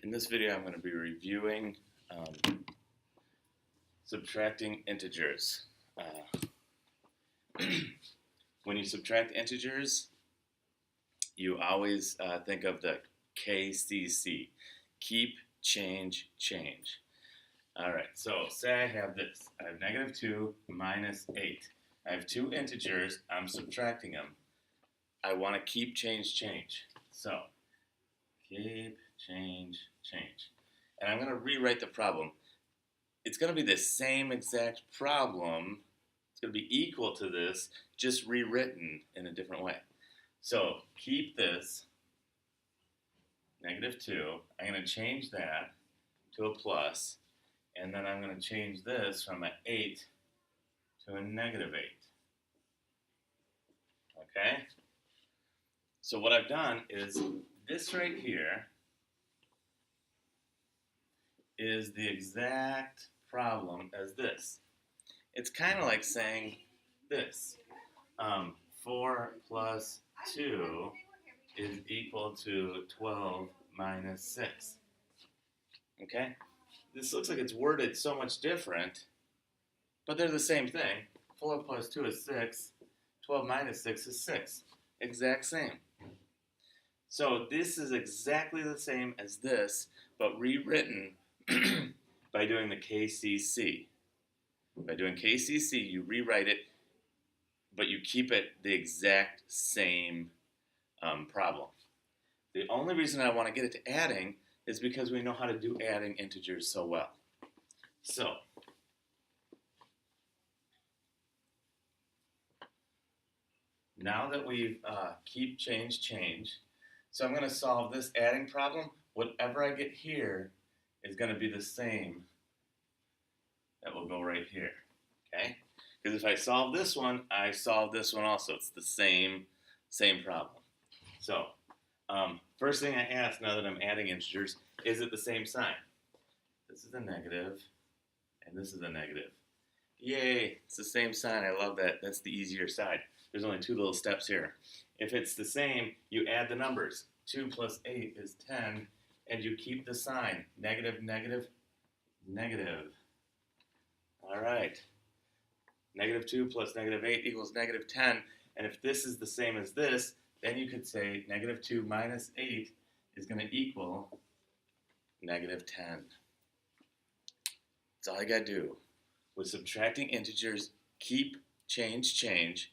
In this video, I'm going to be reviewing subtracting integers. When you subtract integers, you always think of the KCC, keep, change, change. Alright, so say I have this. I have negative 2 minus 8. I have two integers. I'm subtracting them. I want to keep, change, change. So, keep, change, change. And I'm going to rewrite the problem. It's going to be the same exact problem. It's going to be equal to this, just rewritten in a different way. So keep this, negative 2. I'm going to change that to a plus, and then I'm going to change this from an 8 to a negative 8. Okay? So what I've done is this right here is the exact problem as this. It's kind of like saying this. 4 plus 2 is equal to 12 minus 6. Okay? This looks like it's worded so much different, but they're the same thing. 4 plus 2 is 6. 12 minus 6 is 6. Exact same. So this is exactly the same as this, but rewritten by doing the KCC. By doing KCC, you rewrite it, but you keep it the exact same problem. The only reason I want to get it to adding is because we know how to do adding integers so well. So, now that we've keep, change, change, so I'm going to solve this adding problem. Whatever I get here is going to be the same that will go right here, okay? Because if I solve this one, I solve this one also. It's the same problem. So, first thing I ask now that I'm adding integers, is it the same sign? This is a negative, and this is a negative. Yay, it's the same sign. I love that. That's the easier side. There's only two little steps here. If it's the same, you add the numbers. 2 plus 8 is 10, and you keep the sign. Negative, negative, negative. All right. Negative 2 plus negative 8 equals negative 10. And if this is the same as this, then you could say negative 2 minus 8 is going to equal negative 10. That's all you got to do. With subtracting integers, keep, change, change.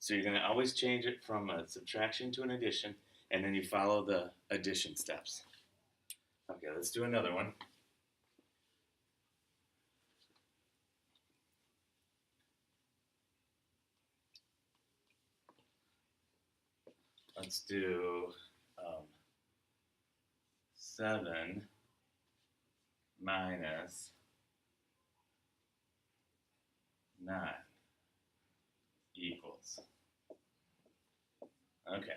So you're going to always change it from a subtraction to an addition, and then you follow the addition steps. Okay, let's do another one. Let's do 7 minus 9 equals. Okay,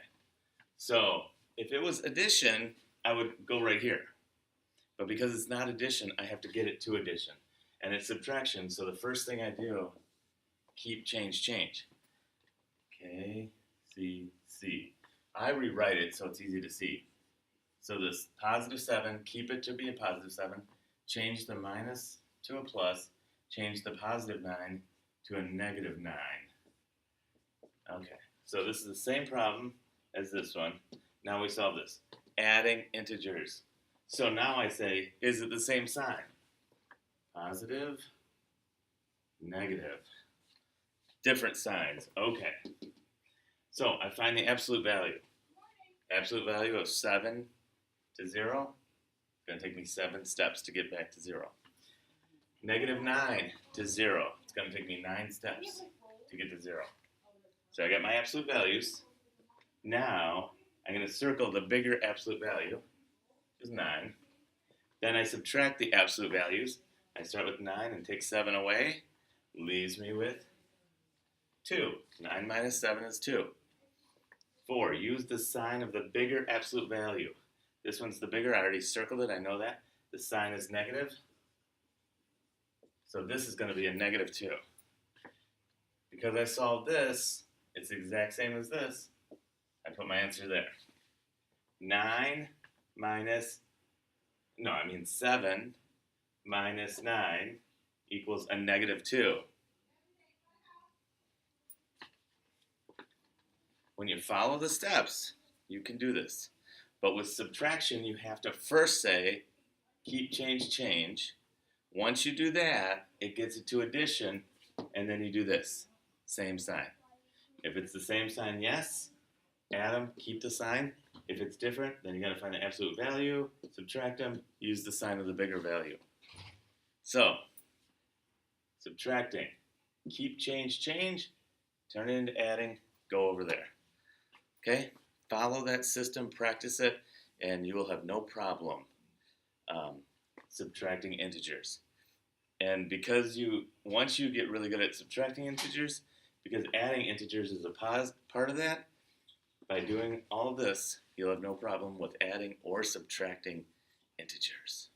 so if it was addition, I would go right here. But because it's not addition, I have to get it to addition. And it's subtraction, so the first thing I do, keep, change, change. K, C, C. I rewrite it so it's easy to see. So this positive 7, keep it to be a positive 7, change the minus to a plus, change the positive 9 to a negative 9. Okay, so this is the same problem as this one. Now we solve this. Adding integers. So now I say, is it the same sign? Positive, negative. Different signs. Okay. So I find the absolute value. Absolute value of 7 to 0. It's going to take me 7 steps to get back to 0. Negative 9 to 0. It's going to take me 9 steps to get to 0. So I got my absolute values. Now I'm going to circle the bigger absolute value, which is 9. Then I subtract the absolute values. I start with 9 and take 7 away. Leaves me with 2. 9 minus 7 is 2. 4. Use the sign of the bigger absolute value. This one's the bigger. I already circled it. I know that. The sign is negative. So this is going to be a negative 2. Because I solved this, it's the exact same as this. I put my answer there. 9 minus No, I mean 7 minus 9 equals a negative 2. When you follow the steps, you can do this. But with subtraction, you have to first say, keep, change, change. Once you do that, it gets it to addition, and then you do this, same sign. If it's the same sign, yes, add them, keep the sign. If it's different, then you gotta find the absolute value, subtract them, use the sign of the bigger value. So, subtracting, keep, change, change, turn it into adding, go over there. Okay, follow that system, practice it, and you will have no problem subtracting integers. And because once you get really good at subtracting integers, because adding integers is a part of that, by doing all of this, you'll have no problem with adding or subtracting integers.